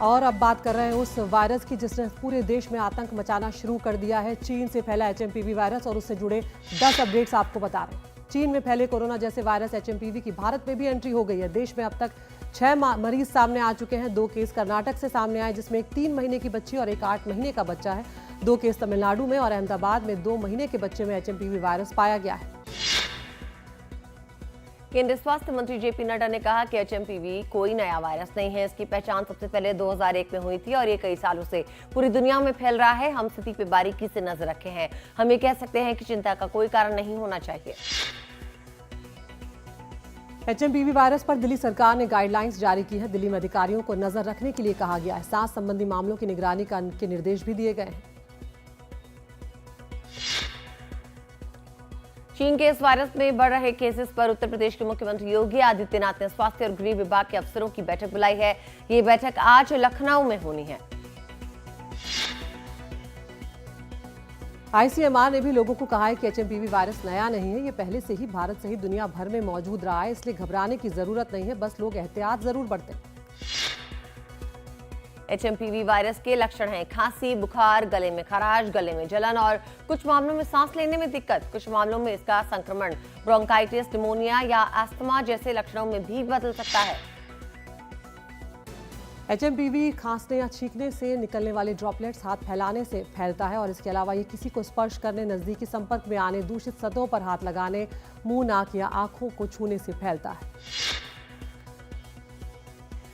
और अब बात कर रहे हैं उस वायरस की जिसने पूरे देश में आतंक मचाना शुरू कर दिया है। चीन से फैला एचएमपीवी वायरस और उससे जुड़े 10 अपडेट्स आपको बता रहे हैं। चीन में फैले कोरोना जैसे वायरस एचएमपीवी की भारत में भी एंट्री हो गई है। देश में अब तक 6 मरीज सामने आ चुके हैं। 2 केस कर्नाटक से सामने आए, जिसमें एक 3 महीने की बच्ची और एक 8 महीने का बच्चा है। 2 केस तमिलनाडु में और अहमदाबाद में 2 महीने के बच्चे में एचएमपीवी वायरस पाया गया है। केंद्रीय स्वास्थ्य मंत्री जेपी नड्डा ने कहा कि एचएमपीवी कोई नया वायरस नहीं है। इसकी पहचान सबसे पहले 2001 में हुई थी और ये कई सालों से पूरी दुनिया में फैल रहा है। हम स्थिति पर बारीकी से नजर रखे हैं। हम ये कह सकते हैं कि चिंता का कोई कारण नहीं होना चाहिए। एचएमपीवी वायरस पर दिल्ली सरकार ने गाइडलाइंस जारी की है। दिल्ली में अधिकारियों को नजर रखने के लिए कहा गया है। सांस संबंधी मामलों की निगरानी के निर्देश भी दिए गए हैं। चीन के इस वायरस में बढ़ रहे केसेस पर उत्तर प्रदेश के मुख्यमंत्री योगी आदित्यनाथ ने स्वास्थ्य और गृह विभाग के अफसरों की बैठक बुलाई है। ये बैठक आज लखनऊ में होनी है। आईसीएमआर ने भी लोगों को कहा है कि एचएमपीवी वायरस नया नहीं है। ये पहले से ही भारत सहित दुनिया भर में मौजूद रहा है, इसलिए घबराने की जरूरत नहीं है। बस लोग एहतियात जरूर बरतें। एचएमपीवी वायरस के लक्षण हैं खांसी, बुखार, गले में खराश, गले में जलन और कुछ मामलों में सांस लेने में दिक्कत। कुछ मामलों में इसका संक्रमण ब्रोंकाइटिस, निमोनिया या अस्थमा जैसे लक्षणों में भी बदल सकता है। एचएमपीवी खांसने या छींकने से निकलने वाले ड्रॉपलेट्स हाथ फैलाने से फैलता है और इसके अलावा ये किसी को स्पर्श करने, नजदीकी संपर्क में आने, दूषित सतहों पर हाथ लगाने, मुंह, नाक या आंखों को छूने से फैलता है।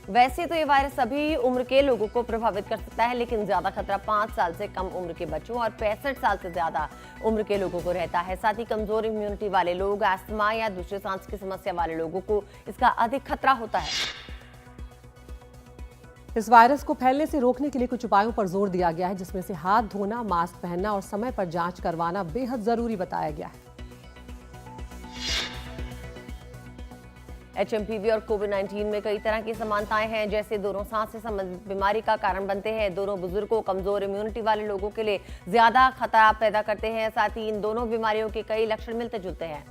वैसे तो ये वायरस सभी उम्र के लोगों को प्रभावित कर सकता है, लेकिन ज्यादा खतरा 5 साल से कम उम्र के बच्चों और 65 साल से ज्यादा उम्र के लोगों को रहता है। साथ ही कमजोर इम्यूनिटी वाले लोग, अस्थमा या दूसरे सांस की समस्या वाले लोगों को इसका अधिक खतरा होता है। इस वायरस को फैलने से रोकने के लिए कुछ उपायों पर जोर दिया गया है, जिसमें से हाथ धोना, मास्क पहनना और समय पर जांच करवाना बेहद जरूरी बताया गया है। एचएमपीवी और कोविड-19 में कई तरह की समानताएं हैं, जैसे दोनों सांस से संबंधित बीमारी का कारण बनते हैं। दोनों बुजुर्गों, कमजोर इम्यूनिटी वाले लोगों के लिए ज्यादा खतरा पैदा करते हैं। साथ ही इन दोनों बीमारियों के कई लक्षण मिलते जुलते हैं।